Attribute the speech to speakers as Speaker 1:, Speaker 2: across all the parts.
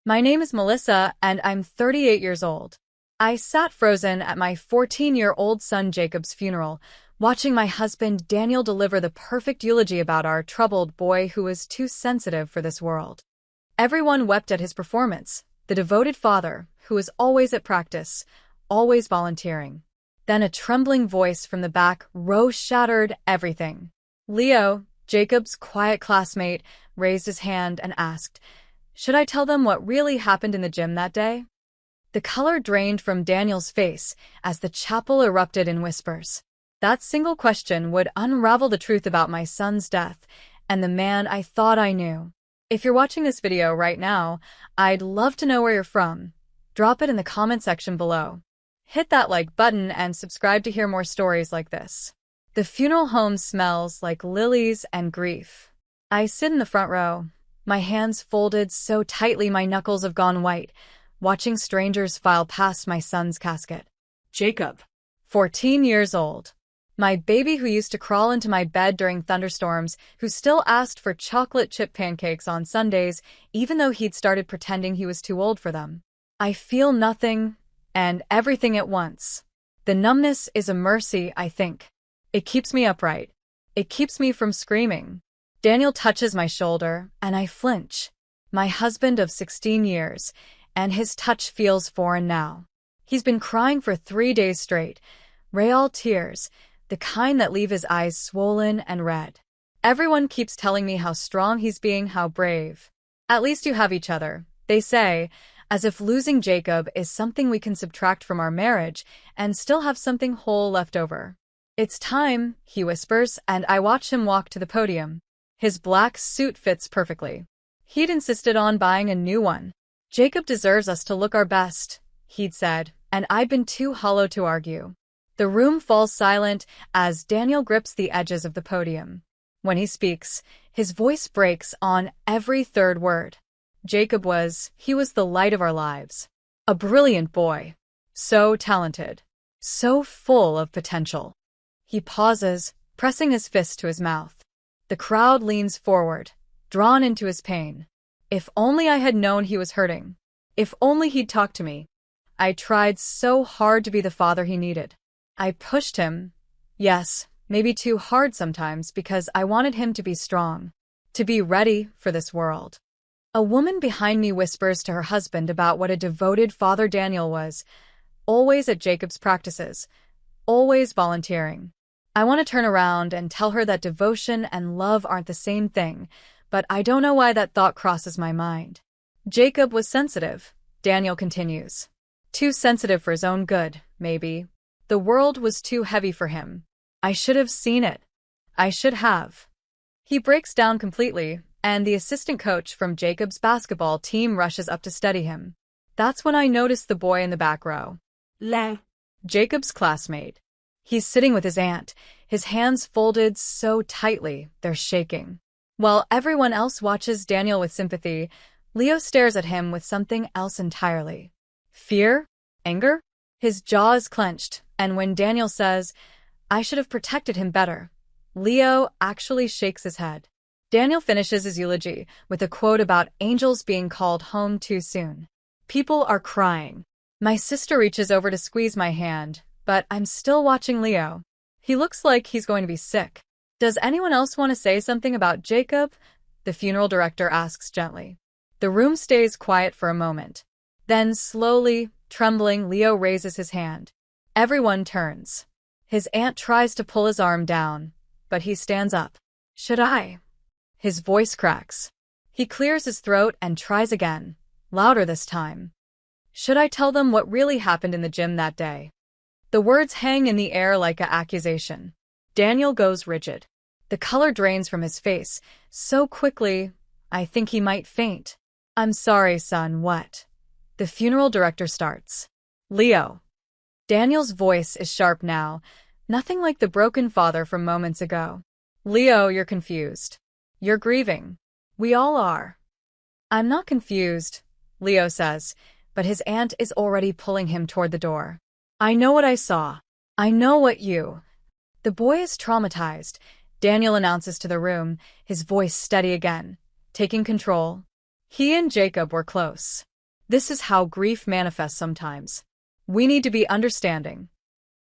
Speaker 1: My name is Melissa, and I'm 38 years old. I sat frozen at my 14-year-old son Jacob's funeral, watching my husband Daniel deliver the perfect eulogy about our troubled boy who was too sensitive for this world. Everyone wept at his performance, the devoted father, who was always at practice, always volunteering. Then a trembling voice from the back row shattered everything. Leo, Jacob's quiet classmate, raised his hand and asked, "Should I tell them what really happened in the gym that day?" The color drained from Daniel's face as the chapel erupted in whispers. That single question would unravel the truth about my son's death and the man I thought I knew. If you're watching this video right now, I'd love to know where you're from. Drop it in the comment section below. Hit that like button and subscribe to hear more stories like this. The funeral home smells like lilies and grief. I sit in the front row, my hands folded so tightly my knuckles have gone white, watching strangers file past my son's casket.
Speaker 2: Jacob,
Speaker 1: 14 years old. My baby who used to crawl into my bed during thunderstorms, who still asked for chocolate chip pancakes on Sundays, even though he'd started pretending he was too old for them. I feel nothing and everything at once. The numbness is a mercy, I think. It keeps me upright. It keeps me from screaming. Daniel touches my shoulder, and I flinch. My husband of 16 years, and his touch feels foreign now. He's been crying for 3 days straight, real tears, the kind that leave his eyes swollen and red. Everyone keeps telling me how strong he's being, how brave. At least you have each other, they say, as if losing Jacob is something we can subtract from our marriage and still have something whole left over. "It's time," he whispers, and I watch him walk to the podium. His black suit fits perfectly. He'd insisted on buying a new one. "Jacob deserves us to look our best," he'd said, and I'd been too hollow to argue. The room falls silent as Daniel grips the edges of the podium. When he speaks, his voice breaks on every third word. He was the light of our lives. A brilliant boy. So talented. So full of potential. He pauses, pressing his fist to his mouth. The crowd leans forward, drawn into his pain. If only I had known he was hurting. If only he'd talked to me. I tried so hard to be the father he needed. I pushed him. Yes, maybe too hard sometimes because I wanted him to be strong. To be ready for this world. A woman behind me whispers to her husband about what a devoted father Daniel was. Always at Jacob's practices. Always volunteering. I want to turn around and tell her that devotion and love aren't the same thing, but I don't know why that thought crosses my mind. Jacob was sensitive, Daniel continues. Too sensitive for his own good, maybe. The world was too heavy for him. I should have seen it. I should have. He breaks down completely, and the assistant coach from Jacob's basketball team rushes up to steady him. That's when I notice the boy in the back row.
Speaker 2: Leo,
Speaker 1: Jacob's classmate. He's sitting with his aunt, his hands folded so tightly they're shaking. While everyone else watches Daniel with sympathy, Leo stares at him with something else entirely. Fear? Anger? His jaw is clenched, and when Daniel says, "I should have protected him better," Leo actually shakes his head. Daniel finishes his eulogy with a quote about angels being called home too soon. People are crying. My sister reaches over to squeeze my hand, but I'm still watching Leo. He looks like he's going to be sick. "Does anyone else want to say something about Jacob?" the funeral director asks gently. The room stays quiet for a moment. Then slowly, trembling, Leo raises his hand. Everyone turns. His aunt tries to pull his arm down, but he stands up. "Should I?" His voice cracks. He clears his throat and tries again, louder this time. "Should I tell them what really happened in the gym that day?" The words hang in the air like an accusation. Daniel goes rigid. The color drains from his face so quickly, I think he might faint. "I'm sorry, son, what?" The funeral director starts. "Leo." Daniel's voice is sharp now, nothing like the broken father from moments ago. "Leo, you're confused. You're grieving. We all are." "I'm not confused," Leo says, but his aunt is already pulling him toward the door. "I know what I saw. I know what you—" "The boy is traumatized," Daniel announces to the room, his voice steady again, taking control. He and Jacob were close. This is how grief manifests sometimes. We need to be understanding.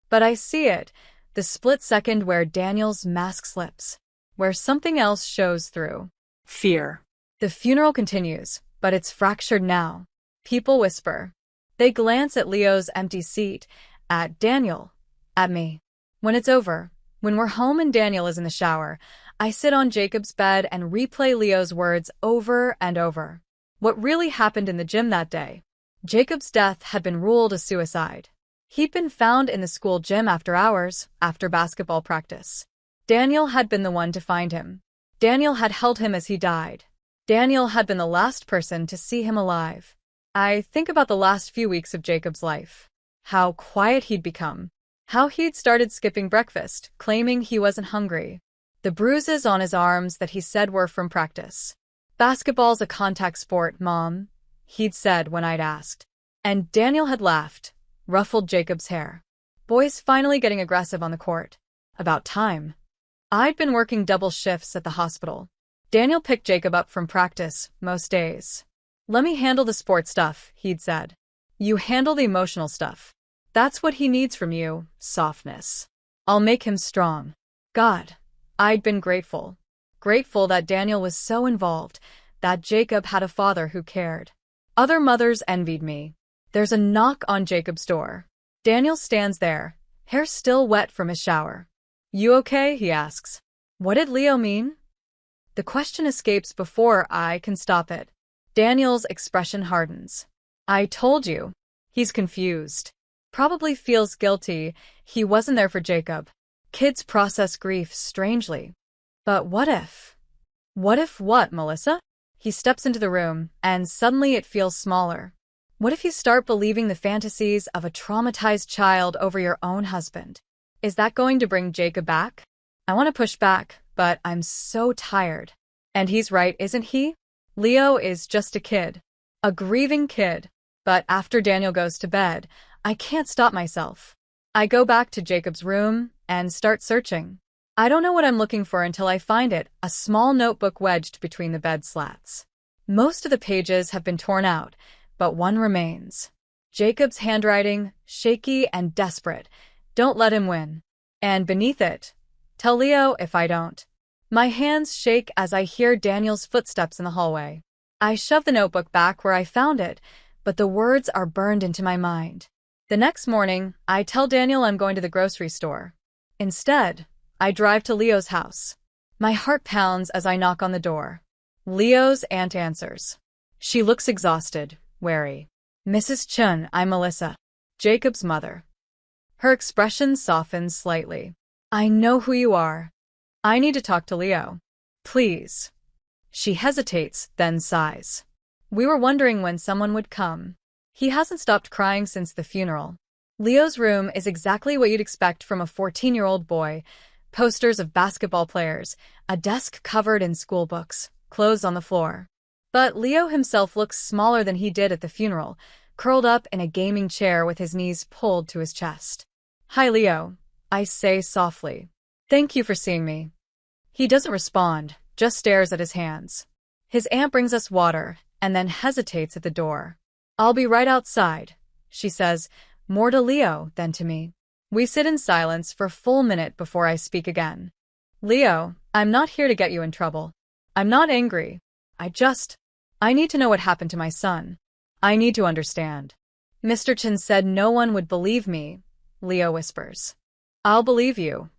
Speaker 1: But I see it, the split second where Daniel's mask slips, where something else shows through. Fear. The funeral continues, but it's fractured now. People whisper. They glance at Leo's empty seat, at Daniel, at me. When it's over, when we're home and Daniel is in the shower, I sit on Jacob's bed and replay Leo's words over and over. What really happened in the gym that day? Jacob's death had been ruled a suicide. He'd been found in the school gym after hours, after basketball practice. Daniel had been the one to find him. Daniel had held him as he died. Daniel had been the last person to see him alive. I think about the last few weeks of Jacob's life. How quiet he'd become. How he'd started skipping breakfast, claiming he wasn't hungry. The bruises on his arms that he said were from practice. "Basketball's a contact sport, Mom," he'd said when I'd asked. And Daniel had laughed, ruffled Jacob's hair. Boys finally getting aggressive on the court. About time. I'd been working double shifts at the hospital. Daniel picked Jacob up from practice, most days. "Let me handle the sport stuff," he'd said. "You handle the emotional stuff. That's what he needs from you, softness. I'll make him strong." God, I'd been grateful. Grateful that Daniel was so involved, that Jacob had a father who cared. Other mothers envied me. There's a knock on Jacob's door. Daniel stands there, hair still wet from his shower. "You okay?" he asks. What did Leo mean? The question escapes before I can stop it. Daniel's expression hardens. "I told you." He's confused. Probably feels guilty. He wasn't there for Jacob. Kids process grief strangely. But what if? What if what, Melissa? He steps into the room, and suddenly it feels smaller. What if you start believing the fantasies of a traumatized child over your own husband? Is that going to bring Jacob back? I want to push back, but I'm so tired. And he's right, isn't he? Leo is just a kid. A grieving kid. But after Daniel goes to bed, I can't stop myself. I go back to Jacob's room and start searching. I don't know what I'm looking for until I find it, a small notebook wedged between the bed slats. Most of the pages have been torn out, but one remains. Jacob's handwriting, shaky and desperate. "Don't let him win." And beneath it, "Tell Leo if I don't." My hands shake as I hear Daniel's footsteps in the hallway. I shove the notebook back where I found it, but the words are burned into my mind. The next morning, I tell Daniel I'm going to the grocery store. Instead, I drive to Leo's house. My heart pounds as I knock on the door. Leo's aunt answers. She looks exhausted, wary. "Mrs. Chun, I'm Melissa, Jacob's mother." Her expression softens slightly. "I know who you are. I need to talk to Leo. Please." She hesitates, then sighs. "We were wondering when someone would come. He hasn't stopped crying since the funeral." Leo's room is exactly what you'd expect from a 14-year-old boy. Posters of basketball players, a desk covered in school books, clothes on the floor. But Leo himself looks smaller than he did at the funeral, curled up in a gaming chair with his knees pulled to his chest. "Hi, Leo," I say softly. "Thank you for seeing me." He doesn't respond, just stares at his hands. His aunt brings us water, and then hesitates at the door. "I'll be right outside," she says, more to Leo than to me. We sit in silence for a full minute before I speak again. "Leo, I'm not here to get you in trouble. I'm not angry. I need to know what happened to my son. I need to understand." "Mr. Chen said no one would believe me," Leo whispers. "I'll believe you."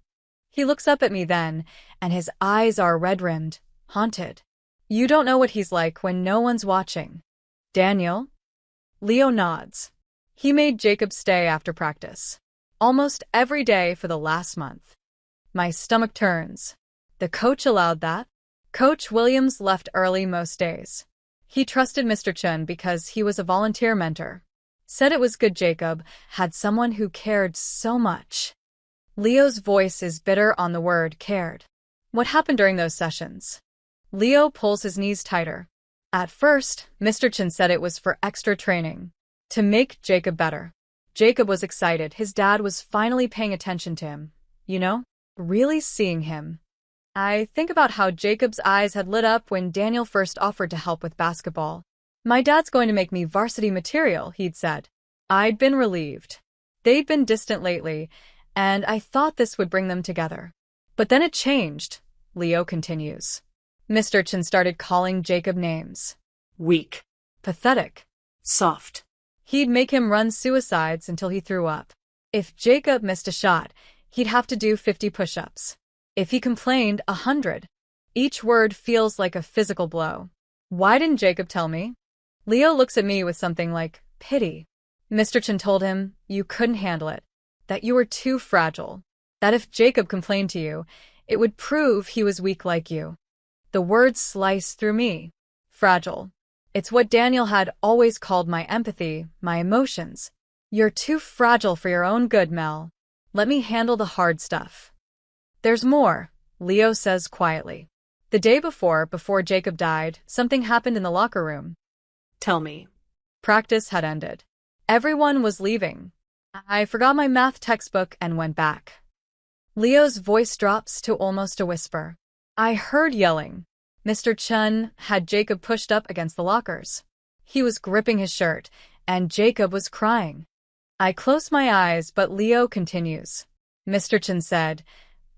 Speaker 1: He looks up at me then, and his eyes are red-rimmed, haunted. "You don't know what he's like when no one's watching." "Daniel?" Leo nods. "He made Jacob stay after practice. Almost every day for the last month." My stomach turns. The coach allowed that? Coach Williams left early most days. He trusted Mr. Chun because he was a volunteer mentor. Said it was good Jacob had someone who cared so much. Leo's voice is bitter on the word cared. "What happened during those sessions?" Leo pulls his knees tighter. "At first, Mr. Chun said it was for extra training. To make Jacob better. Jacob was excited. His dad was finally paying attention to him. You know? Really seeing him." I think about how Jacob's eyes had lit up when Daniel first offered to help with basketball. My dad's going to make me varsity material, he'd said. I'd been relieved. They'd been distant lately, and I thought this would bring them together. But then it changed, Leo continues. Mr. Chen started calling Jacob names.
Speaker 2: Weak.
Speaker 1: Pathetic.
Speaker 2: Soft.
Speaker 1: He'd make him run suicides until he threw up. If Jacob missed a shot, he'd have to do 50 push-ups. If he complained, 100. Each word feels like a physical blow. Why didn't Jacob tell me? Leo looks at me with something like pity. Mr. Chen told him you couldn't handle it, that you were too fragile, that if Jacob complained to you, it would prove he was weak like you. The words sliced through me. Fragile. It's what Daniel had always called my empathy, my emotions. You're too fragile for your own good, Mel. Let me handle the hard stuff. There's more, Leo says quietly. The day before Jacob died, something happened in the locker room.
Speaker 2: Tell me.
Speaker 1: Practice had ended. Everyone was leaving. I forgot my math textbook and went back. Leo's voice drops to almost a whisper. I heard yelling. Mr. Chen had Jacob pushed up against the lockers. He was gripping his shirt, and Jacob was crying. I closed my eyes, but Leo continues. Mr. Chen said,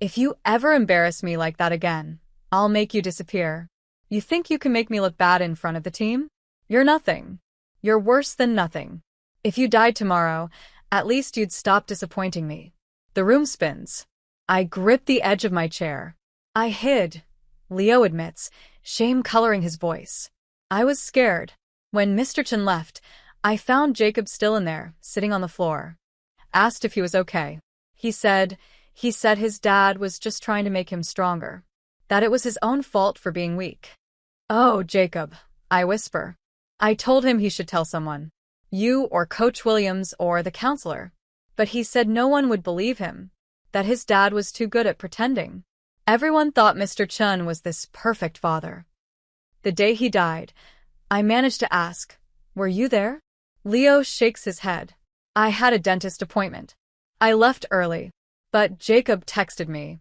Speaker 1: if you ever embarrass me like that again, I'll make you disappear. You think you can make me look bad in front of the team? You're nothing. You're worse than nothing. If you died tomorrow, at least you'd stop disappointing me. The room spins. I grip the edge of my chair. I hid, Leo admits, shame coloring his voice. I was scared. When Mr. Chen left, I found Jacob still in there, sitting on the floor. Asked if he was okay. He said his dad was just trying to make him stronger. That it was his own fault for being weak. Oh, Jacob, I whisper. I told him he should tell someone. You or Coach Williams or the counselor. But he said no one would believe him. That his dad was too good at pretending. Everyone thought Mr. Chen was this perfect father. The day he died, I managed to ask, were you there? Leo shakes his head. I had a dentist appointment. I left early, but Jacob texted me.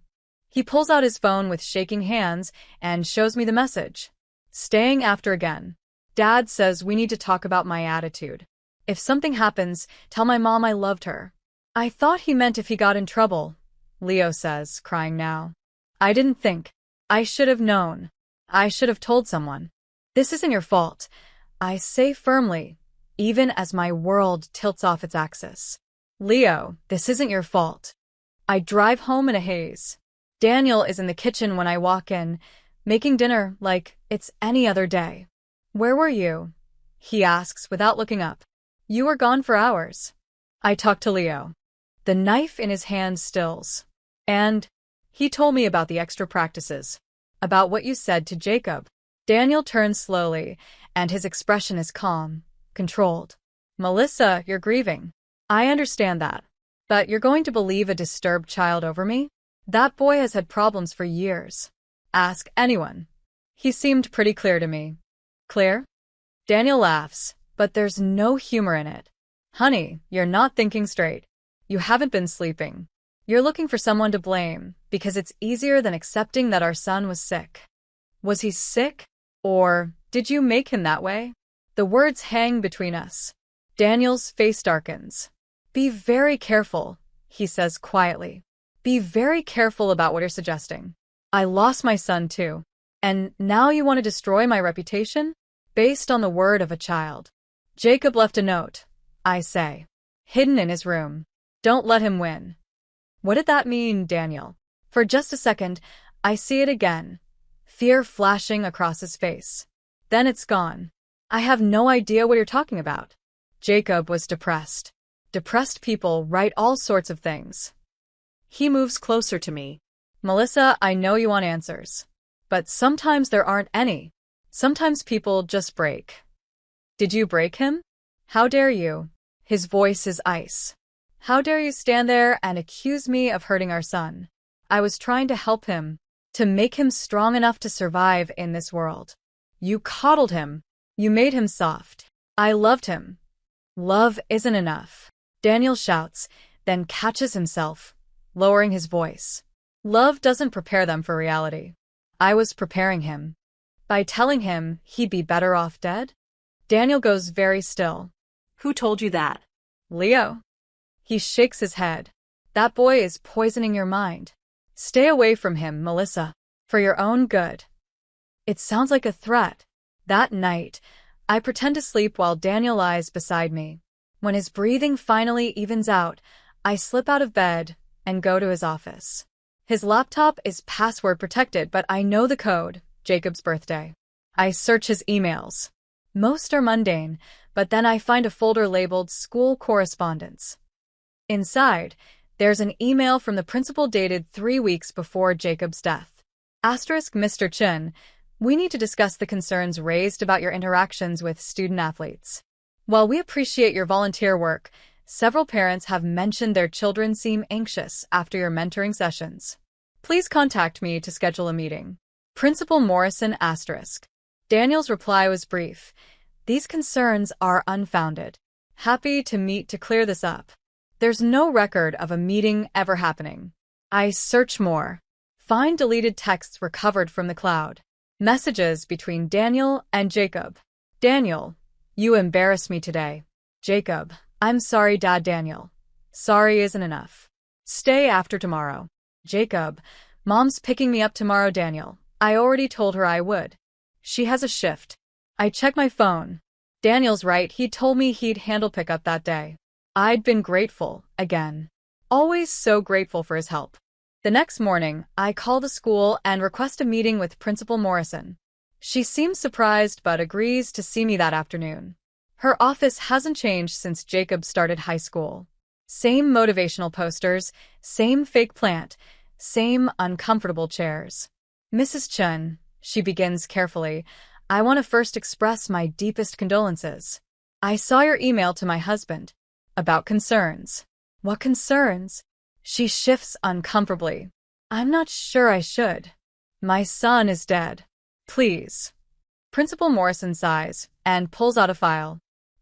Speaker 1: He pulls out his phone with shaking hands and shows me the message. Staying after again. Dad says we need to talk about my attitude. If something happens, tell my mom I loved her. I thought he meant if he got in trouble, Leo says, crying now. I didn't think. I should have known. I should have told someone. This isn't your fault. I say firmly, even as my world tilts off its axis. Leo, this isn't your fault. I drive home in a haze. Daniel is in the kitchen when I walk in, making dinner like it's any other day. Where were you? He asks without looking up. You were gone for hours. I talk to Leo. The knife in his hand stills. And he told me about the extra practices. About what you said to Jacob. Daniel turns slowly, and his expression is calm, controlled. Melissa, you're grieving. I understand that. But you're going to believe a disturbed child over me? That boy has had problems for years. Ask anyone. He seemed pretty clear to me. Clear? Daniel laughs, but there's no humor in it. Honey, you're not thinking straight. You haven't been sleeping. You're looking for someone to blame, because it's easier than accepting that our son was sick. Was he sick? Or did you make him that way? The words hang between us. Daniel's face darkens. Be very careful, he says quietly. Be very careful about what you're suggesting. I lost my son too. And now you want to destroy my reputation? Based on the word of a child. Jacob left a note, I say. Hidden in his room. Don't let him win. What did that mean, Daniel? For just a second, I see it again. Fear flashing across his face. Then it's gone. I have no idea what you're talking about. Jacob was depressed. Depressed people write all sorts of things. He moves closer to me. Melissa, I know you want answers. But sometimes there aren't any. Sometimes people just break. Did you break him? How dare you? His voice is ice. How dare you stand there and accuse me of hurting our son? I was trying to help him, to make him strong enough to survive in this world. You coddled him. You made him soft. I loved him. Love isn't enough. Daniel shouts, then catches himself, lowering his voice. Love doesn't prepare them for reality. I was preparing him. By telling him he'd be better off dead? Daniel goes very still.
Speaker 2: Who told you that?
Speaker 1: Leo. He shakes his head. That boy is poisoning your mind. Stay away from him, Melissa. For your own good. It sounds like a threat. That night, I pretend to sleep while Daniel lies beside me. When his breathing finally evens out, I slip out of bed and go to his office. His laptop is password protected, but I know the code, Jacob's birthday. I search his emails. Most are mundane, but then I find a folder labeled School Correspondence. Inside, there's an email from the principal dated 3 weeks before Jacob's death. Asterisk Mr. Chen, we need to discuss the concerns raised about your interactions with student-athletes. While we appreciate your volunteer work, several parents have mentioned their children seem anxious after your mentoring sessions. Please contact me to schedule a meeting. Principal Morrison asterisk. Daniel's reply was brief. These concerns are unfounded. Happy to meet to clear this up. There's no record of a meeting ever happening. I search more. Find deleted texts recovered from the cloud. Messages between Daniel and Jacob. Daniel, you embarrassed me today. Jacob, I'm sorry, Dad. Daniel. Sorry isn't enough. Stay after tomorrow. Jacob, Mom's picking me up tomorrow. Daniel, I already told her I would. She has a shift. I check my phone. Daniel's right, he told me he'd handle pickup that day. I'd been grateful, again. Always so grateful for his help. The next morning, I call the school and request a meeting with Principal Morrison. She seems surprised but agrees to see me that afternoon. Her office hasn't changed since Jacob started high school. Same motivational posters, same fake plant, same uncomfortable chairs. Mrs. Chen, she begins carefully, I want to first express my deepest condolences. I saw your email to my husband. About concerns. What concerns? She shifts uncomfortably. I'm not sure I should. My son is dead. Please. Principal Morrison sighs and pulls out a file.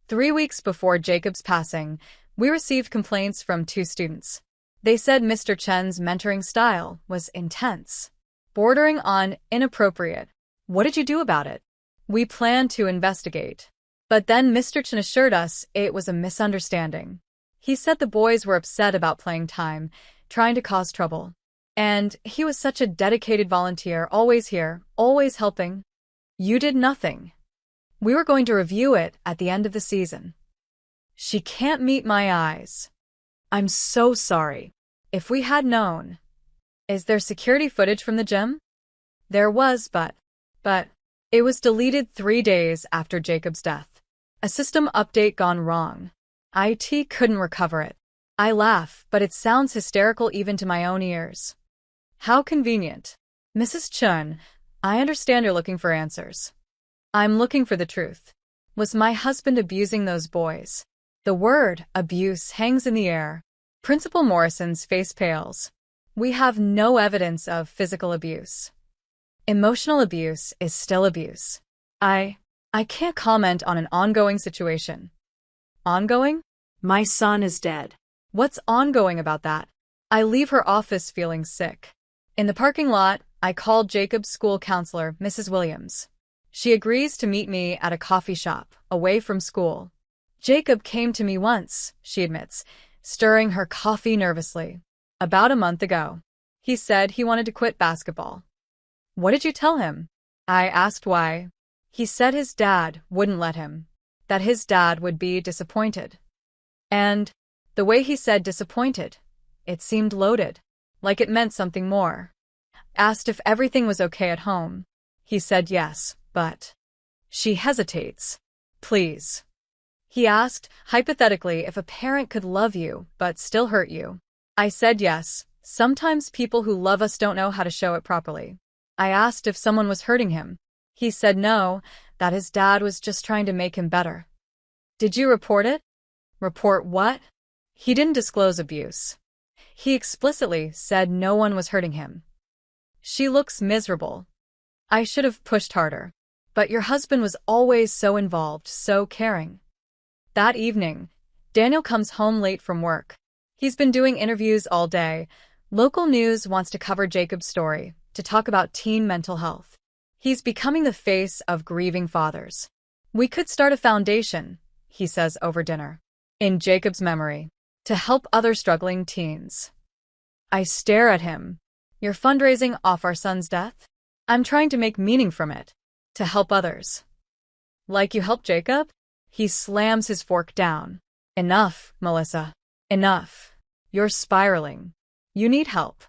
Speaker 1: 3 weeks before Jacob's passing, we received complaints from 2 students. They said Mr. Chen's mentoring style was intense, bordering on inappropriate. What did you do about it? We planned to investigate. But then Mr. Chen assured us it was a misunderstanding. He said the boys were upset about playing time, trying to cause trouble. And he was such a dedicated volunteer, always here, always helping. You did nothing. We were going to review it at the end of the season. She can't meet my eyes. I'm so sorry. If we had known. Is there security footage from the gym? There was, but it was deleted 3 days after Jacob's death. A system update gone wrong. IT couldn't recover it. I laugh, but it sounds hysterical even to my own ears. How convenient. Mrs. Chen, I understand you're looking for answers. I'm looking for the truth. Was my husband abusing those boys? The word abuse hangs in the air. Principal Morrison's face pales. We have no evidence of physical abuse. Emotional abuse is still abuse. I can't comment on an ongoing situation. Ongoing?
Speaker 2: My son is dead.
Speaker 1: What's ongoing about that? I leave her office feeling sick. In the parking lot, I called Jacob's school counselor, Mrs. Williams. She agrees to meet me at a coffee shop, away from school. Jacob came to me once, she admits, stirring her coffee nervously. About a month ago. He said he wanted to quit basketball. What did you tell him? I asked why. He said his dad wouldn't let him. That his dad would be disappointed. And the way he said disappointed, it seemed loaded, like it meant something more. Asked if everything was okay at home. He said yes, but... She hesitates. Please. He asked, hypothetically, if a parent could love you but still hurt you. I said yes. Sometimes people who love us don't know how to show it properly. I asked if someone was hurting him. He said no, that his dad was just trying to make him better. Did you report it? Report what? He didn't disclose abuse. He explicitly said no one was hurting him. She looks miserable. I should have pushed harder. But your husband was always so involved, so caring. That evening, Daniel comes home late from work. He's been doing interviews all day. Local news wants to cover Jacob's story, to talk about teen mental health. He's becoming the face of grieving fathers. We could start a foundation, he says over dinner, in Jacob's memory, to help other struggling teens. I stare at him. You're fundraising off our son's death? I'm trying to make meaning from it, to help others. Like you helped Jacob? He slams his fork down. Enough, Melissa. Enough. You're spiraling. You need help.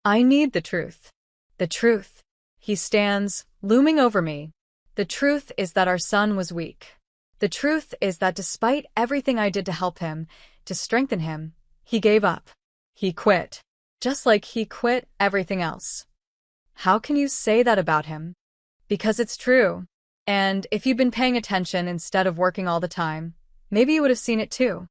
Speaker 1: I need the truth. The truth. He stands, looming over me. The truth is that our son was weak. The truth is that despite everything I did to help him, to strengthen him, he gave up. He quit. Just like he quit everything else. How can you say that about him? Because it's true. And if you'd been paying attention instead of working all the time, maybe you would have seen it too.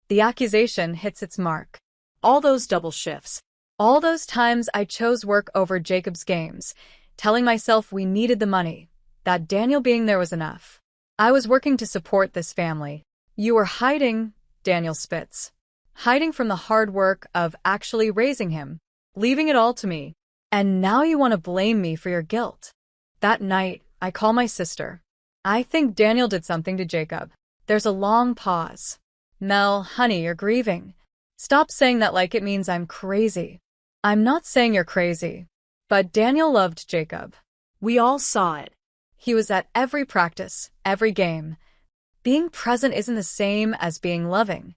Speaker 1: The accusation hits its mark. All those double shifts. All those times I chose work over Jacob's games, telling myself we needed the money, that Daniel being there was enough. I was working to support this family. You were hiding, Daniel spits. Hiding from the hard work of actually raising him, leaving it all to me. And now you want to blame me for your guilt. That night, I call my sister. I think Daniel did something to Jacob. There's a long pause. Mel, honey, you're grieving. Stop saying that like it means I'm crazy. I'm not saying you're crazy. But Daniel loved Jacob.
Speaker 2: We all saw it.
Speaker 1: He was at every practice, every game. Being present isn't the same as being loving.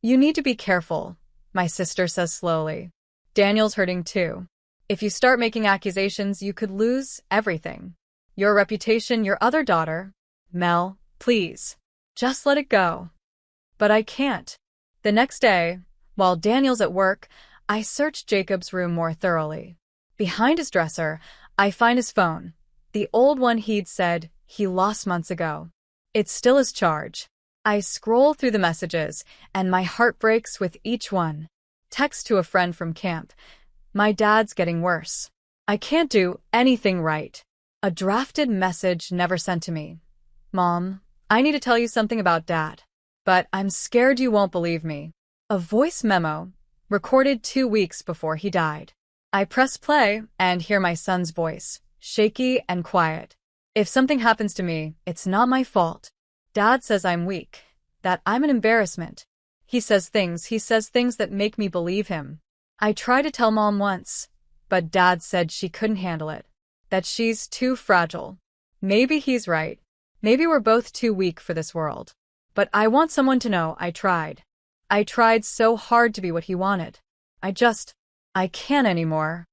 Speaker 1: You need to be careful, my sister says slowly. Daniel's hurting too. If you start making accusations, you could lose everything. Your reputation, your other daughter. Mel, please. Just let it go. But I can't. The next day, while Daniel's at work, I search Jacob's room more thoroughly. Behind his dresser, I find his phone. The old one he'd said he lost months ago. It's still his charge. I scroll through the messages, and my heart breaks with each one. Text to a friend from camp. My dad's getting worse. I can't do anything right. A drafted message never sent to me. Mom, I need to tell you something about Dad. But I'm scared you won't believe me. A voice memo, recorded 2 weeks before he died. I press play and hear my son's voice, shaky and quiet. If something happens to me, it's not my fault. Dad says I'm weak, that I'm an embarrassment. He says things that make me believe him. I tried to tell Mom once, but Dad said she couldn't handle it, that she's too fragile. Maybe he's right. Maybe we're both too weak for this world. But I want someone to know I tried. I tried so hard to be what he wanted. I can't anymore.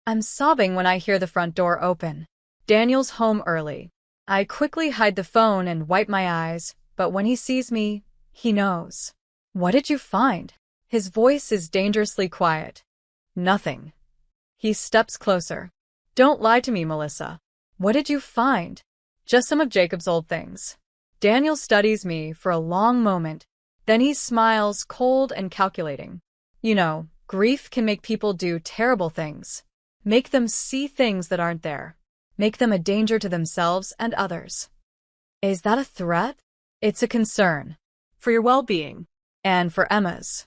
Speaker 1: I'm sobbing when I hear the front door open. Daniel's home early. I quickly hide the phone and wipe my eyes, but when he sees me, he knows. What did you find? His voice is dangerously quiet. Nothing. He steps closer. Don't lie to me, Melissa. What did you find? Just some of Jacob's old things. Daniel studies me for a long moment. Then he smiles, cold and calculating. You know, grief can make people do terrible things. Make them see things that aren't there. Make them a danger to themselves and others. Is that a threat? It's a concern.
Speaker 2: For your well-being.
Speaker 1: And for Emma's.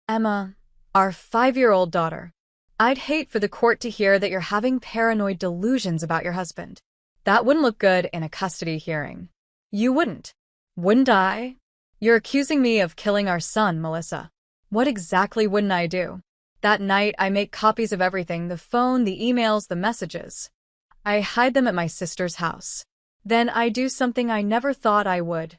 Speaker 1: Emma, our 5-year-old daughter. I'd hate for the court to hear that you're having paranoid delusions about your husband. That wouldn't look good in a custody hearing. You wouldn't. Wouldn't I? You're accusing me of killing our son, Melissa. What exactly wouldn't I do? That night, I make copies of everything, the phone, the emails, the messages. I hide them at my sister's house. Then I do something I never thought I would.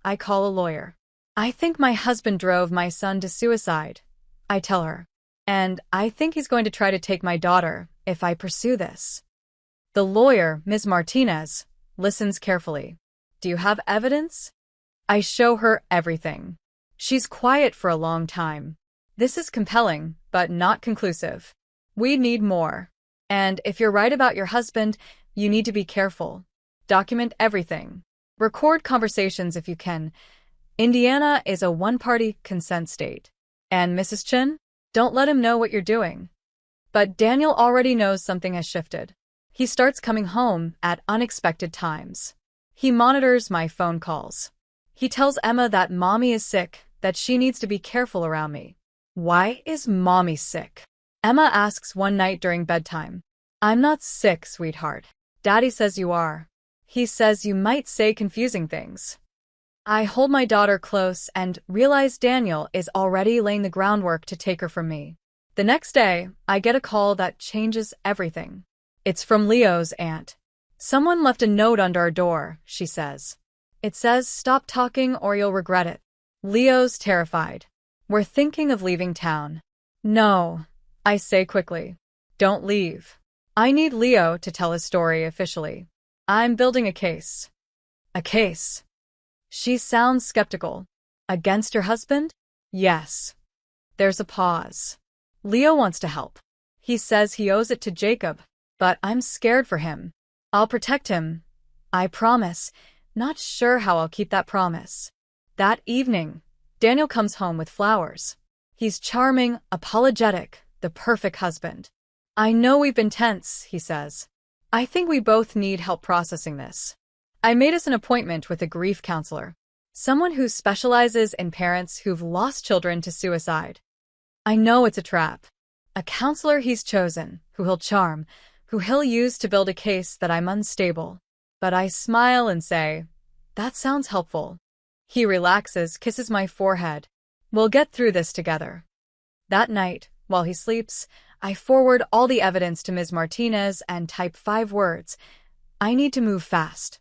Speaker 1: I call a lawyer. I think my husband drove my son to suicide. I tell her. And I think he's going to try to take my daughter if I pursue this. The lawyer, Ms. Martinez, listens carefully. Do you have evidence? I show her everything. She's quiet for a long time. This is compelling, but not conclusive. We need more. And if you're right about your husband, you need to be careful. Document everything. Record conversations if you can. Indiana is a one-party consent state. And Mrs. Chin, don't let him know what you're doing. But Daniel already knows something has shifted. He starts coming home at unexpected times. He monitors my phone calls. He tells Emma that Mommy is sick, that she needs to be careful around me. Why is Mommy sick? Emma asks one night during bedtime. I'm not sick, sweetheart. Daddy says you are. He says you might say confusing things. I hold my daughter close and realize Daniel is already laying the groundwork to take her from me. The next day, I get a call that changes everything. It's from Leo's aunt. Someone left a note under our door, she says. It says, "Stop talking or you'll regret it." Leo's terrified. "We're thinking of leaving town." "No," I say quickly. "Don't leave. I need Leo to tell his story officially. I'm building a case." "A case?" She sounds skeptical. "Against your husband?" "Yes." There's a pause. Leo wants to help. He says he owes it to Jacob, but I'm scared for him. "I'll protect him. I promise." Not sure how I'll keep that promise. That evening, Daniel comes home with flowers. He's charming, apologetic, the perfect husband. "I know we've been tense," he says. "I think we both need help processing this." I made us an appointment with a grief counselor, someone who specializes in parents who've lost children to suicide. I know it's a trap. A counselor he's chosen, who he'll charm, who he'll use to build a case that I'm unstable. But I smile and say, "That sounds helpful." He relaxes, kisses my forehead. "We'll get through this together." That night, while he sleeps, I forward all the evidence to Ms. Martinez and type 5 words. I need to move fast.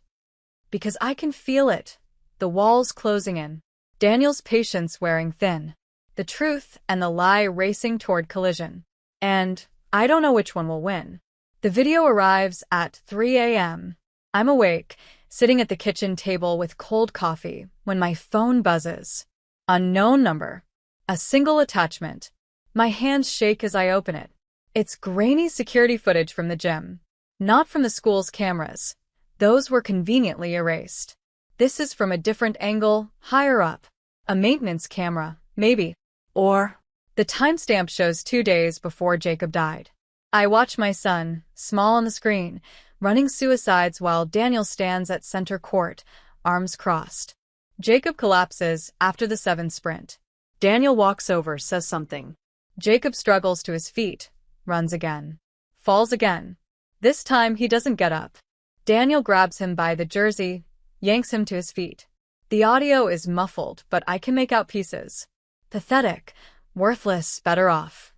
Speaker 1: Because I can feel it. The walls closing in. Daniel's patience wearing thin. The truth and the lie racing toward collision. And I don't know which one will win. The video arrives at 3 a.m. I'm awake, sitting at the kitchen table with cold coffee, when my phone buzzes. Unknown number. A single attachment. My hands shake as I open it. It's grainy security footage from the gym. Not from the school's cameras. Those were conveniently erased. This is from a different angle, higher up. A maintenance camera, maybe. Or the timestamp shows 2 days before Jacob died. I watch my son, small on the screen, running suicides while Daniel stands at center court, arms crossed. Jacob collapses after the 7 sprint.
Speaker 2: Daniel walks over, says something.
Speaker 1: Jacob struggles to his feet, runs again, falls again. This time he doesn't get up. Daniel grabs him by the jersey, yanks him to his feet. The audio is muffled, but I can make out pieces. Pathetic, worthless, better off.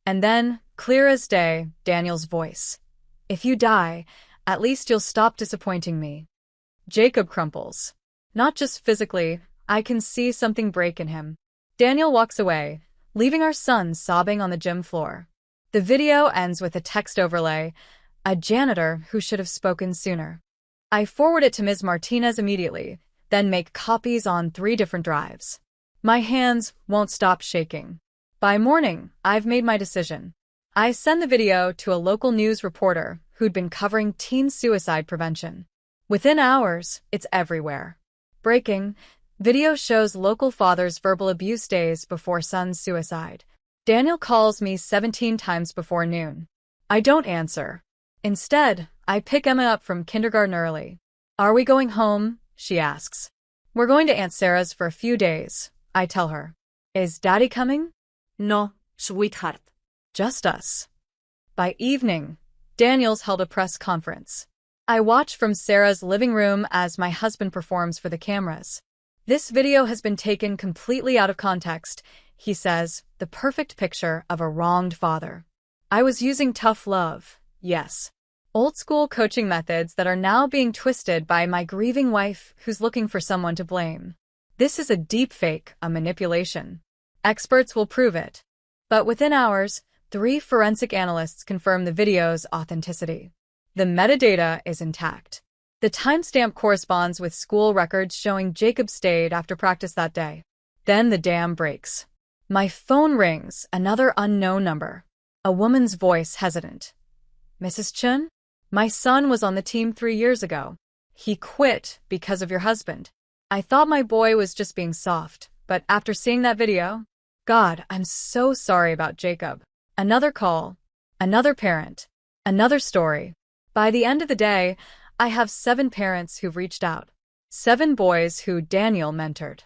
Speaker 1: And then, clear as day, Daniel's voice. "If you die, at least you'll stop disappointing me." Jacob crumples. Not just physically, I can see something break in him. Daniel walks away, leaving our son sobbing on the gym floor. The video ends with a text overlay, a janitor who should have spoken sooner. I forward it to Ms. Martinez immediately, then make copies on 3 different drives. My hands won't stop shaking. By morning, I've made my decision. I send the video to a local news reporter who'd been covering teen suicide prevention. Within hours, it's everywhere. Breaking, video shows local father's verbal abuse days before son's suicide. Daniel calls me 17 times before noon. I don't answer. Instead, I pick Emma up from kindergarten early. "Are we going home?" she asks. "We're going to Aunt Sarah's for a few days," I tell her. "Is Daddy coming?"
Speaker 2: "No, sweetheart.
Speaker 1: Just us." By evening, Daniel's held a press conference. I watch from Sarah's living room as my husband performs for the cameras. "This video has been taken completely out of context," he says, the perfect picture of a wronged father. "I was using tough love, yes. Old-school coaching methods that are now being twisted by my grieving wife who's looking for someone to blame. This is a deep fake, a manipulation. Experts will prove it." But within hours, 3 forensic analysts confirm the video's authenticity. The metadata is intact. The timestamp corresponds with school records showing Jacob stayed after practice that day. Then the dam breaks. My phone rings, another unknown number. A woman's voice hesitant. "Mrs. Chun? My son was on the team 3 years ago. He quit because of your husband. I thought my boy was just being soft, but after seeing that video, God, I'm so sorry about Jacob." Another call, another parent, another story. By the end of the day, I have 7 parents who've reached out. 7 boys who Daniel mentored.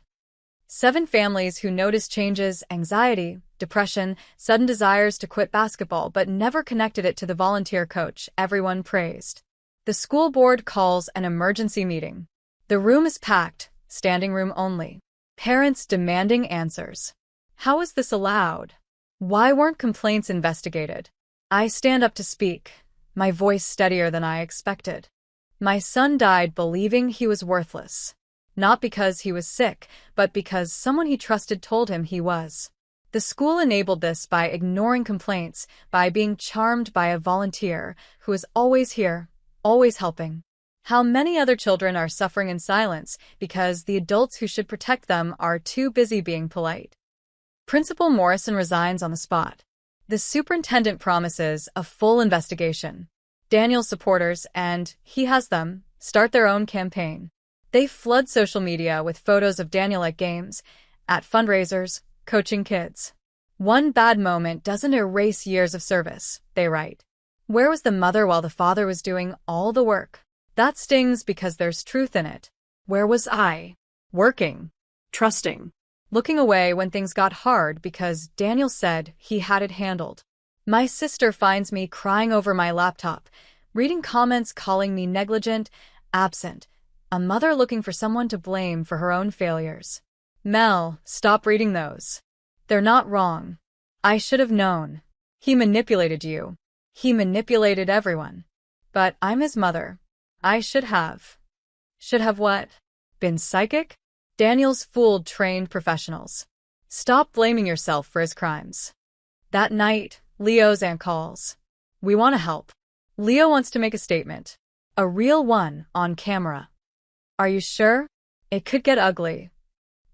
Speaker 1: 7 families who noticed changes, anxiety, depression, sudden desires to quit basketball but never connected it to the volunteer coach everyone praised. The school board calls an emergency meeting. The room is packed, standing room only. Parents demanding answers. How is this allowed? Why weren't complaints investigated? I stand up to speak, my voice steadier than I expected. My son died believing he was worthless. Not because he was sick, but because someone he trusted told him he was. The school enabled this by ignoring complaints, by being charmed by a volunteer who is always here, always helping. How many other children are suffering in silence because the adults who should protect them are too busy being polite? Principal Morrison resigns on the spot. The superintendent promises a full investigation. Daniel's supporters, and he has them, start their own campaign. They flood social media with photos of Daniel at games, at fundraisers, coaching kids. One bad moment doesn't erase years of service, they write. Where was the mother while the father was doing all the work? That stings because there's truth in it. Where was I? Working.
Speaker 2: Trusting.
Speaker 1: Looking away when things got hard because Daniel said he had it handled. My sister finds me crying over my laptop, reading comments calling me negligent, absent, a mother looking for someone to blame for her own failures. Mel, stop reading those. They're not wrong. I should have known. He manipulated you. He manipulated everyone. But I'm his mother. I should have. Should have what? Been psychic? Daniel's fooled trained professionals. Stop blaming yourself for his crimes. That night, Leo's aunt calls. We want to help. Leo wants to make a statement. A real one, on camera. Are you sure? It could get ugly.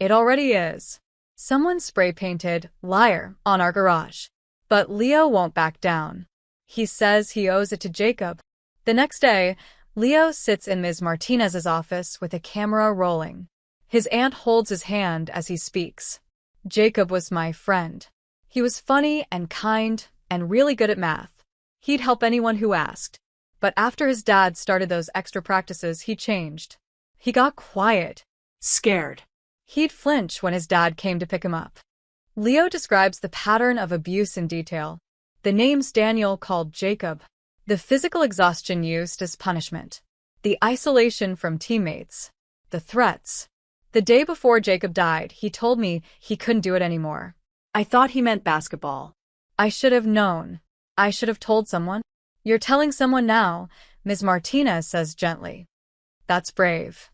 Speaker 1: It already is. Someone spray-painted "liar" on our garage. But Leo won't back down. He says he owes it to Jacob. The next day, Leo sits in Ms. Martinez's office with a camera rolling. His aunt holds his hand as he speaks. Jacob was my friend. He was funny and kind and really good at math. He'd help anyone who asked. But after his dad started those extra practices, he changed. He got quiet.
Speaker 2: Scared.
Speaker 1: He'd flinch when his dad came to pick him up. Leo describes the pattern of abuse in detail. The names Daniel called Jacob. The physical exhaustion used as punishment. The isolation from teammates. The threats. The day before Jacob died, he told me he couldn't do it anymore.
Speaker 2: I thought he meant basketball.
Speaker 1: I should have known. I should have told someone. You're telling someone now, Ms. Martinez says gently. That's brave.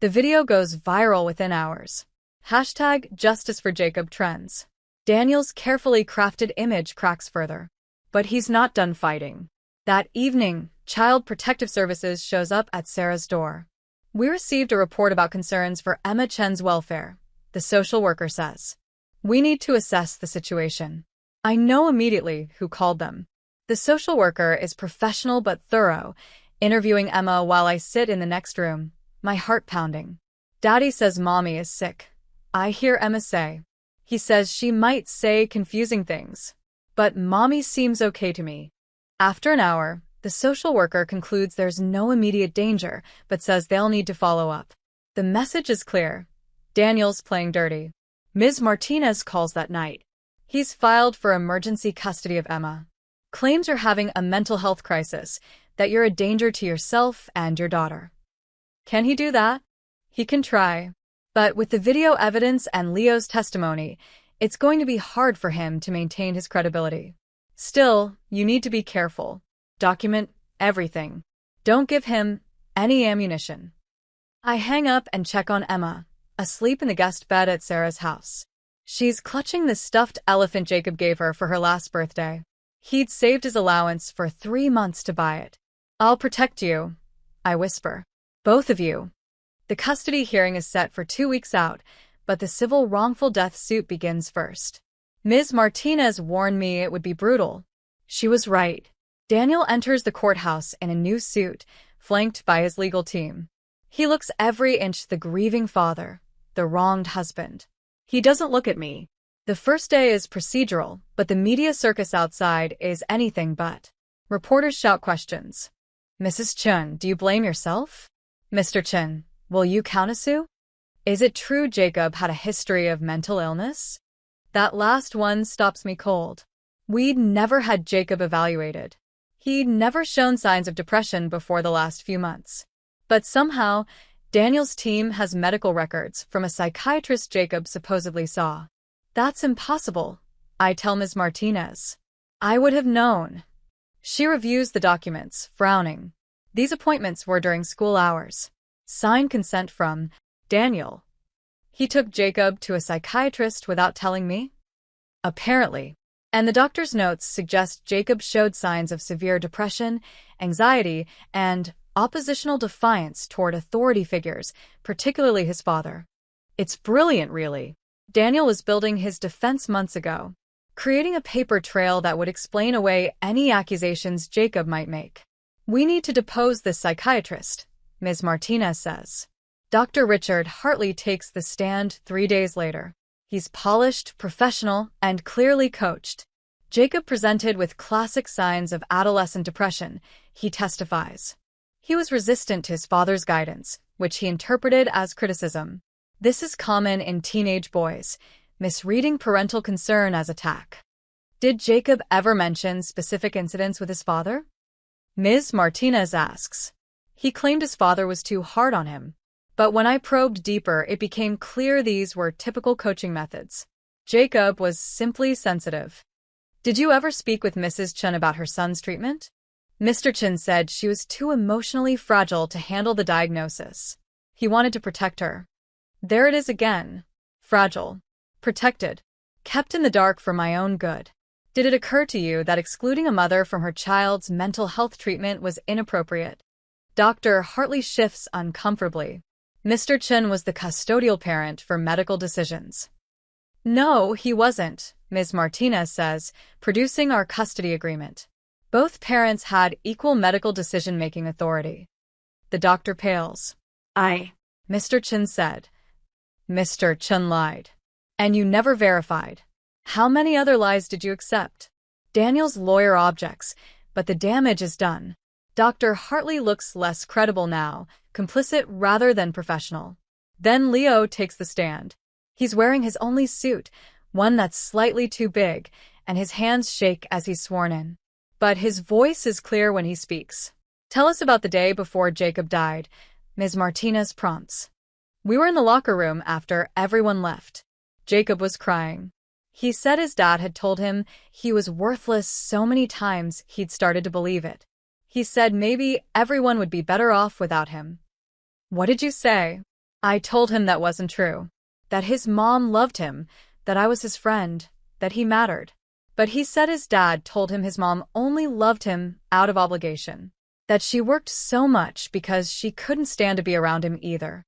Speaker 1: The video goes viral within hours. #JusticeForJacob trends. Daniel's carefully crafted image cracks further. But he's not done fighting. That evening, Child Protective Services shows up at Sarah's door. We received a report about concerns for Emma Chen's welfare, the social worker says. We need to assess the situation. I know immediately who called them. The social worker is professional but thorough, interviewing Emma while I sit in the next room, my heart pounding. Daddy says Mommy is sick. I hear Emma say. He says she might say confusing things. But Mommy seems okay to me. After an hour, the social worker concludes there's no immediate danger, but says they'll need to follow up. The message is clear. Daniel's playing dirty. Ms. Martinez calls that night. He's filed for emergency custody of Emma. Claims you're having a mental health crisis, that you're a danger to yourself and your daughter. Can he do that? He can try. But with the video evidence and Leo's testimony, it's going to be hard for him to maintain his credibility. Still, you need to be careful. Document everything. Don't give him any ammunition. I hang up and check on Emma, asleep in the guest bed at Sarah's house. She's clutching the stuffed elephant Jacob gave her for her last birthday. He'd saved his allowance for 3 months to buy it. I'll protect you, I whisper. Both of you. The custody hearing is set for 2 weeks out, but the civil wrongful death suit begins first. Ms. Martinez warned me it would be brutal. She was right. Daniel enters the courthouse in a new suit, flanked by his legal team. He looks every inch the grieving father, the wronged husband. He doesn't look at me. The first day is procedural, but the media circus outside is anything but. Reporters shout questions. Mrs. Chen, do you blame yourself? Mr. Chen, will you countersue? Is it true Jacob had a history of mental illness? That last one stops me cold. We'd never had Jacob evaluated. He'd never shown signs of depression before the last few months. But somehow, Daniel's team has medical records from a psychiatrist Jacob supposedly saw. That's impossible, I tell Ms. Martinez. I would have known. She reviews the documents, frowning. These appointments were during school hours. Signed consent from Daniel. He took Jacob to a psychiatrist without telling me? Apparently. And the doctor's notes suggest Jacob showed signs of severe depression, anxiety, and oppositional defiance toward authority figures, particularly his father. It's brilliant, really. Daniel was building his defense months ago, creating a paper trail that would explain away any accusations Jacob might make. We need to depose this psychiatrist, Ms. Martinez says. Dr. Richard Hartley takes the stand 3 days later. He's polished, professional, and clearly coached. Jacob presented with classic signs of adolescent depression, he testifies. He was resistant to his father's guidance, which he interpreted as criticism. This is common in teenage boys, misreading parental concern as attack. Did Jacob ever mention specific incidents with his father? Ms. Martinez asks. He claimed his father was too hard on him. But when I probed deeper, it became clear these were typical coaching methods. Jacob was simply sensitive. Did you ever speak with Mrs. Chen about her son's treatment? Mr. Chen said she was too emotionally fragile to handle the diagnosis. He wanted to protect her. There it is again. Fragile. Protected. Kept in the dark for my own good. Did it occur to you that excluding a mother from her child's mental health treatment was inappropriate? Dr. Hartley shifts uncomfortably. Mr. Chen was the custodial parent for medical decisions. No, he wasn't, Ms. Martinez says, producing our custody agreement. Both parents had equal medical decision-making authority. The doctor pales. Mr. Chen said. Mr. Chen lied. And you never verified. How many other lies did you accept? Daniel's lawyer objects, but the damage is done. Dr. Hartley looks less credible now, complicit rather than professional. Then Leo takes the stand. He's wearing his only suit, one that's slightly too big, and his hands shake as he's sworn in. But his voice is clear when he speaks. Tell us about the day before Jacob died, Ms. Martinez prompts. We were in the locker room after everyone left. Jacob was crying. He said his dad had told him he was worthless so many times he'd started to believe it. He said maybe everyone would be better off without him. What did you say? I told him that wasn't true. That his mom loved him, that I was his friend, that he mattered. But he said his dad told him his mom only loved him out of obligation. That she worked so much because she couldn't stand to be around him either.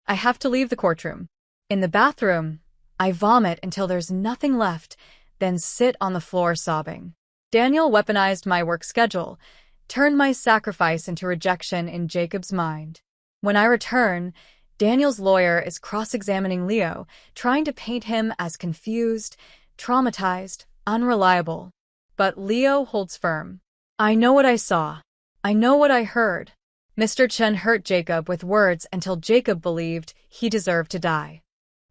Speaker 1: I have to leave the courtroom. In the bathroom, I vomit until there's nothing left, then sit on the floor sobbing. Daniel weaponized my work schedule, turned my sacrifice into rejection in Jacob's mind. When I return, Daniel's lawyer is cross-examining Leo, trying to paint him as confused, traumatized, unreliable. But Leo holds firm. I know what I saw. I know what I heard. Mr. Chen hurt Jacob with words until Jacob believed he deserved to die.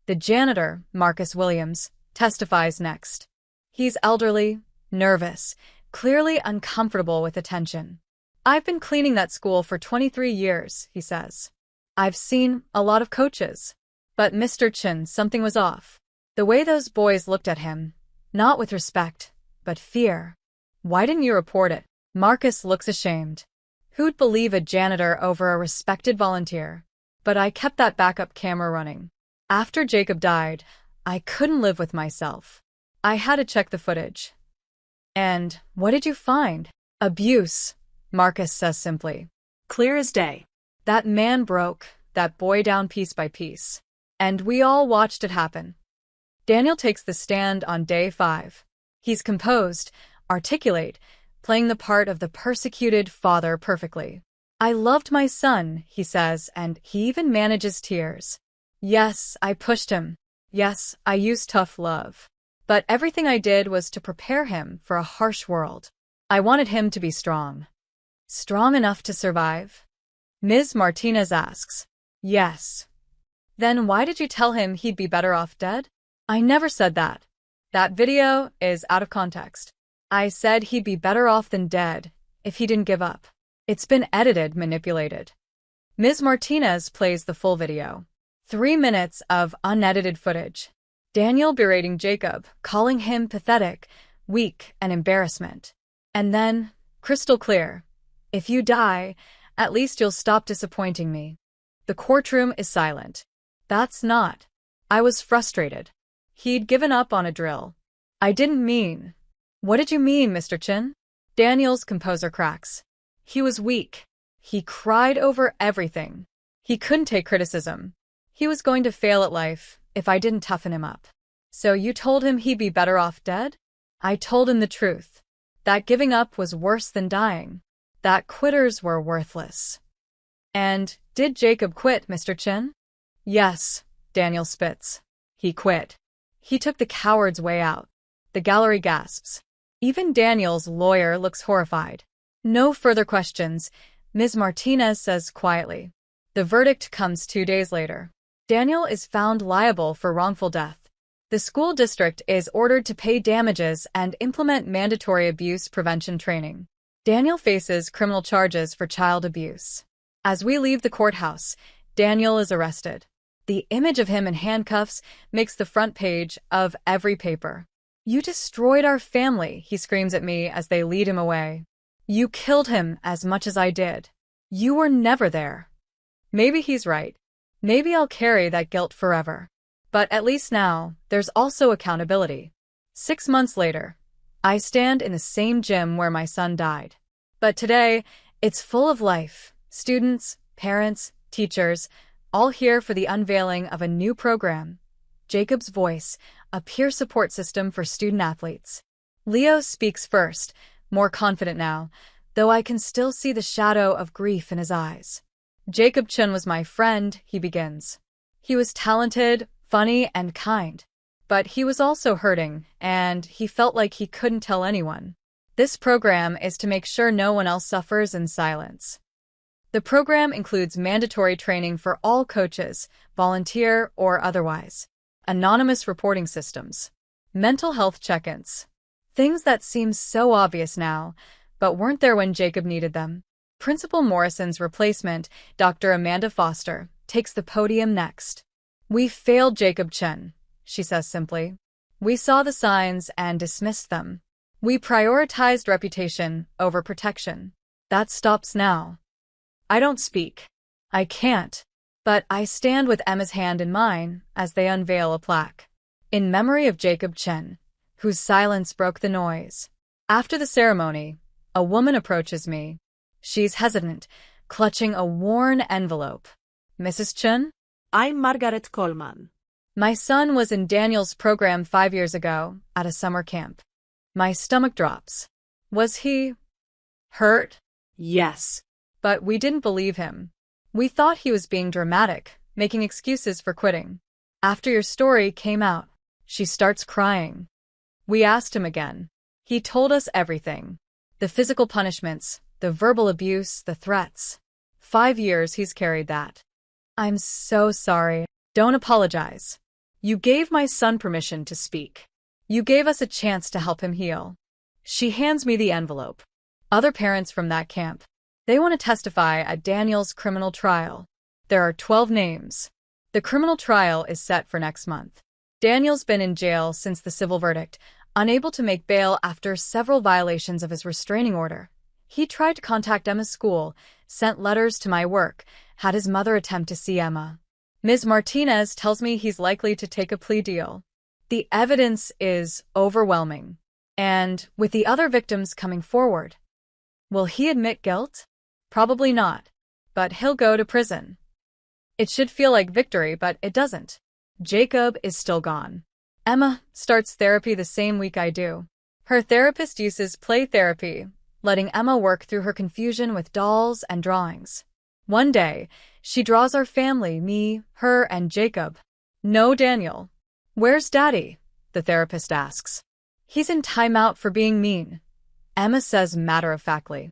Speaker 1: The janitor, Marcus Williams, testifies next. He's elderly, nervous, clearly uncomfortable with attention. I've been cleaning that school for 23 years, he says. I've seen a lot of coaches. But Mr. Chen, something was off. The way those boys looked at him, not with respect, but fear. Why didn't you report it? Marcus looks ashamed. Who'd believe a janitor over a respected volunteer? But I kept that backup camera running. After Jacob died, I couldn't live with myself. I had to check the footage. And what did you find? Abuse, Marcus says simply.
Speaker 2: Clear as day.
Speaker 1: That man broke that boy down piece by piece. And we all watched it happen. Daniel takes the stand on day 5. He's composed, articulate, playing the part of the persecuted father perfectly. I loved my son, he says, and he even manages tears. Yes, I pushed him. Yes, I used tough love. But everything I did was to prepare him for a harsh world. I wanted him to be strong. Strong enough to survive? Ms. Martinez asks. Yes. Then why did you tell him he'd be better off dead? I never said that. That video is out of context. I said he'd be better off than dead, if he didn't give up. It's been edited, manipulated. Ms. Martinez plays the full video. 3 minutes of unedited footage. Daniel berating Jacob, calling him pathetic, weak, and embarrassment. And then, crystal clear, if you die, at least you'll stop disappointing me. The courtroom is silent. That's not. I was frustrated. He'd given up on a drill. I didn't mean. What did you mean, Mr. Chin? Daniel's composure cracks. He was weak. He cried over everything. He couldn't take criticism. He was going to fail at life if I didn't toughen him up. So you told him he'd be better off dead? I told him the truth. That giving up was worse than dying. That quitters were worthless. And did Jacob quit, Mr. Chin? Yes, Daniel spits. He quit. He took the coward's way out. The gallery gasps. Even Daniel's lawyer looks horrified. No further questions, Ms. Martinez says quietly. The verdict comes 2 days later. Daniel is found liable for wrongful death. The school district is ordered to pay damages and implement mandatory abuse prevention training. Daniel faces criminal charges for child abuse. As we leave the courthouse, Daniel is arrested. The image of him in handcuffs makes the front page of every paper. You destroyed our family, he screams at me as they lead him away. You killed him as much as I did. You were never there. Maybe he's right. Maybe I'll carry that guilt forever. But at least now, there's also accountability. 6 months later, I stand in the same gym where my son died. But today, it's full of life. Students, parents, teachers, all here for the unveiling of a new program. Jacob's Voice, a peer support system for student-athletes. Leo speaks first, more confident now, though I can still see the shadow of grief in his eyes. Jacob Chun was my friend, he begins. He was talented, funny, and kind. But he was also hurting, and he felt like he couldn't tell anyone. This program is to make sure no one else suffers in silence. The program includes mandatory training for all coaches, volunteer or otherwise. Anonymous reporting systems. Mental health check-ins. Things that seem so obvious now, but weren't there when Jacob needed them. Principal Morrison's replacement, Dr. Amanda Foster, takes the podium next. We failed Jacob Chen, she says simply. We saw the signs and dismissed them. We prioritized reputation over protection. That stops now. I don't speak. I can't. But I stand with Emma's hand in mine as they unveil a plaque. In memory of Jacob Chen, whose silence broke the noise. After the ceremony, a woman approaches me. She's hesitant, clutching a worn envelope. Mrs. Chen?
Speaker 2: I'm Margaret Coleman.
Speaker 1: My son was in Daniel's program 5 years ago at a summer camp. My stomach drops. Was he hurt?
Speaker 2: Yes.
Speaker 1: But we didn't believe him. We thought he was being dramatic, making excuses for quitting. After your story came out, she starts crying. We asked him again. He told us everything. The physical punishments, the verbal abuse, the threats. 5 years he's carried that. I'm so sorry. Don't apologize. You gave my son permission to speak. You gave us a chance to help him heal. She hands me the envelope. Other parents from that camp. They want to testify at Daniel's criminal trial. There are 12 names. The criminal trial is set for next month. Daniel's been in jail since the civil verdict, unable to make bail after several violations of his restraining order. He tried to contact Emma's school, sent letters to my work, had his mother attempt to see Emma. Ms. Martinez tells me he's likely to take a plea deal. The evidence is overwhelming. And with the other victims coming forward, will he admit guilt? Probably not. But he'll go to prison. It should feel like victory, but it doesn't. Jacob is still gone. Emma starts therapy the same week I do. Her therapist uses play therapy, letting Emma work through her confusion with dolls and drawings. One day, she draws our family, me, her, and Jacob. No Daniel. Where's Daddy? The therapist asks. He's in timeout for being mean. Emma says matter-of-factly.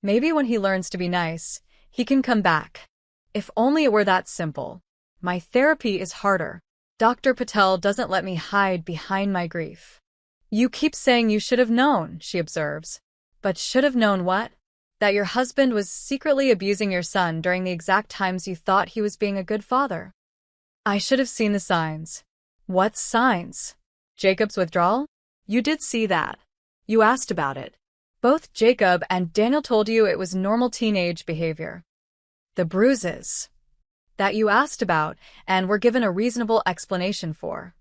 Speaker 1: Maybe when he learns to be nice, he can come back. If only it were that simple. My therapy is harder. Dr. Patel doesn't let me hide behind my grief. You keep saying you should have known, she observes. But should have known what? That your husband was secretly abusing your son during the exact times you thought he was being a good father. I should have seen the signs. What signs? Jacob's withdrawal?
Speaker 2: You did see that. You asked about it.
Speaker 1: Both Jacob and Daniel told you it was normal teenage behavior. The bruises that you asked about and were given a reasonable explanation for.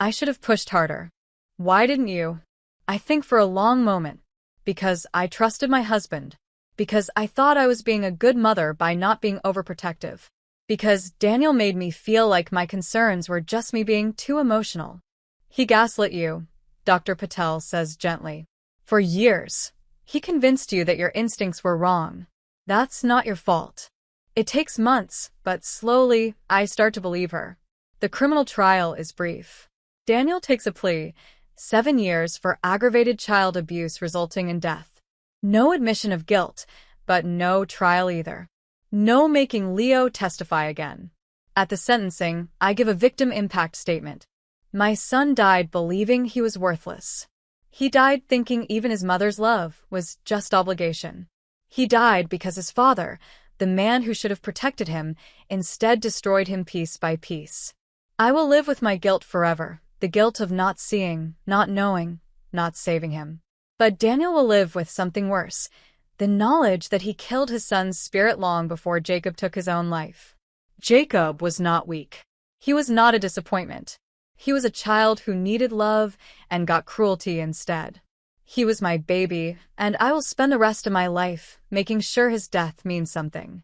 Speaker 1: I should have pushed harder. Why didn't you? I think for a long moment. Because I trusted my husband. Because I thought I was being a good mother by not being overprotective. Because Daniel made me feel like my concerns were just me being too emotional. He gaslit you, Dr. Patel says gently. For years. He convinced you that your instincts were wrong. That's not your fault. It takes months, but slowly, I start to believe her. The criminal trial is brief. Daniel takes a plea, 7 years for aggravated child abuse resulting in death. No admission of guilt, but no trial either. No making Leo testify again. At the sentencing, I give a victim impact statement. My son died believing he was worthless. He died thinking even his mother's love was just obligation. He died because his father, the man who should have protected him, instead destroyed him piece by piece. I will live with my guilt forever, the guilt of not seeing, not knowing, not saving him. But Daniel will live with something worse, the knowledge that he killed his son's spirit long before Jacob took his own life. Jacob was not weak. He was not a disappointment. He was a child who needed love and got cruelty instead. He was my baby, and I will spend the rest of my life making sure his death means something.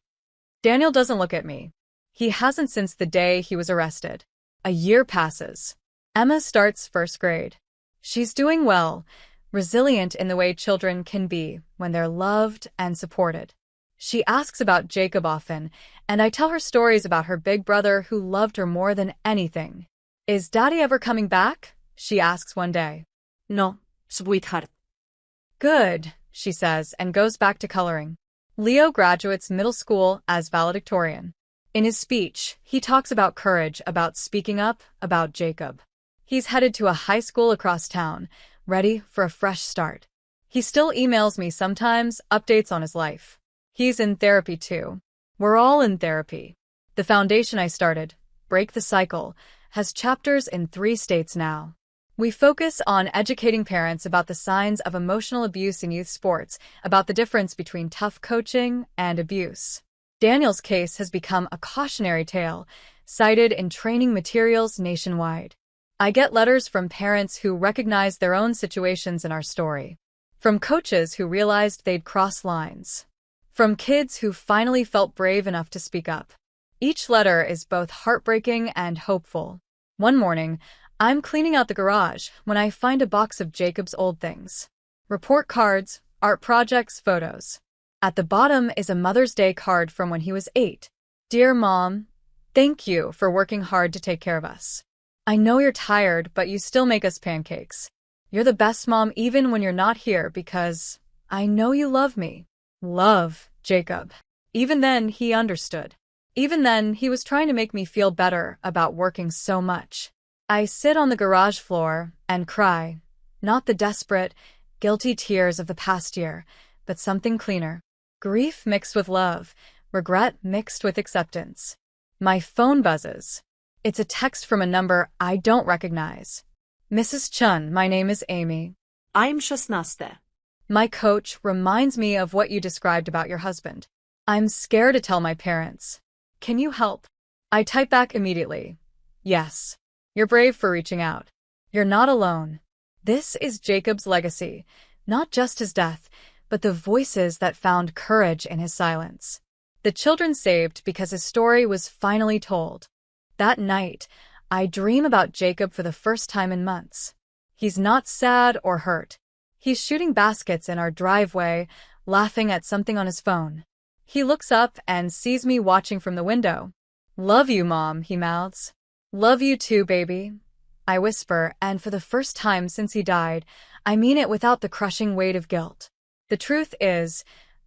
Speaker 1: Daniel doesn't look at me. He hasn't since the day he was arrested. A year passes. Emma starts first grade. She's doing well, resilient in the way children can be when they're loved and supported. She asks about Jacob often, and I tell her stories about her big brother who loved her more than anything. Is Daddy ever coming back? She asks one day.
Speaker 2: No, sweetheart.
Speaker 1: Good, she says, and goes back to coloring. Leo graduates middle school as valedictorian. In his speech, he talks about courage, about speaking up, about Jacob. He's headed to a high school across town, ready for a fresh start. He still emails me sometimes, updates on his life. He's in therapy too. We're all in therapy. The foundation I started, Break the Cycle, has chapters in 3 states now. We focus on educating parents about the signs of emotional abuse in youth sports, about the difference between tough coaching and abuse. Daniel's case has become a cautionary tale, cited in training materials nationwide. I get letters from parents who recognize their own situations in our story. From coaches who realized they'd crossed lines. From kids who finally felt brave enough to speak up. Each letter is both heartbreaking and hopeful. One morning, I'm cleaning out the garage when I find a box of Jacob's old things. Report cards, art projects, photos. At the bottom is a Mother's Day card from when he was 8. Dear Mom, thank you for working hard to take care of us. I know you're tired, but you still make us pancakes. You're the best mom even when you're not here because I know you love me. Love, Jacob. Even then, he understood. Even then, he was trying to make me feel better about working so much. I sit on the garage floor and cry, not the desperate, guilty tears of the past year, but something cleaner. Grief mixed with love, regret mixed with acceptance. My phone buzzes. It's a text from a number I don't recognize. Mrs. Chun, my name is Amy.
Speaker 2: I'm Shasnaste.
Speaker 1: My coach reminds me of what you described about your husband. I'm scared to tell my parents. Can you help? I type back immediately. Yes. You're brave for reaching out. You're not alone. This is Jacob's legacy, not just his death, but the voices that found courage in his silence. The children saved because his story was finally told. That night, I dream about Jacob for the first time in months. He's not sad or hurt. He's shooting baskets in our driveway, laughing at something on his phone. He looks up and sees me watching from the window. Love you, Mom, he mouths. Love you too, baby. I whisper, and for the first time since he died, I mean it without the crushing weight of guilt. The truth is,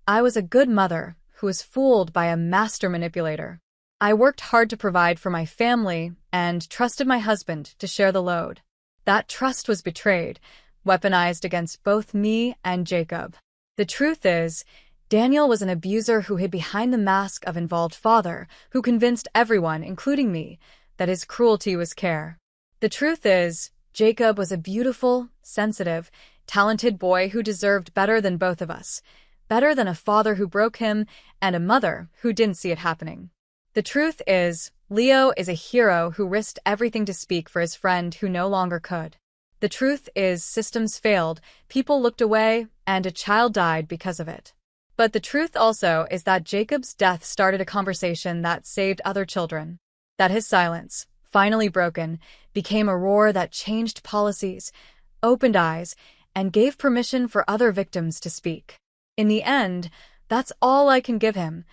Speaker 1: I was a good mother who was fooled by a master manipulator. I worked hard to provide for my family and trusted my husband to share the load. That trust was betrayed, weaponized against both me and Jacob. The truth is, Daniel was an abuser who hid behind the mask of involved father, who convinced everyone, including me, that his cruelty was care. The truth is, Jacob was a beautiful, sensitive, talented boy who deserved better than both of us, better than a father who broke him and a mother who didn't see it happening. The truth is, Leo is a hero who risked everything to speak for his friend who no longer could. The truth is, systems failed, people looked away, and a child died because of it. But the truth also is that Jacob's death started a conversation that saved other children. That his silence, finally broken, became a roar that changed policies, opened eyes, and gave permission for other victims to speak. In the end, that's all I can give him.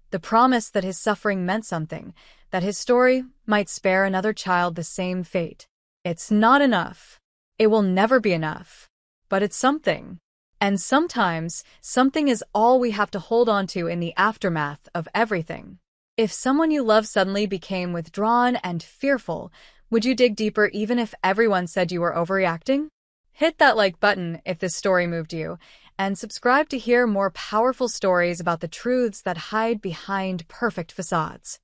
Speaker 1: The promise that his suffering meant something, that his story might spare another child the same fate. It's not enough. It will never be enough. But it's something. And sometimes, something is all we have to hold on to in the aftermath of everything. If someone you love suddenly became withdrawn and fearful, would you dig deeper even if everyone said you were overreacting? Hit that like button if this story moved you, and subscribe to hear more powerful stories about the truths that hide behind perfect facades.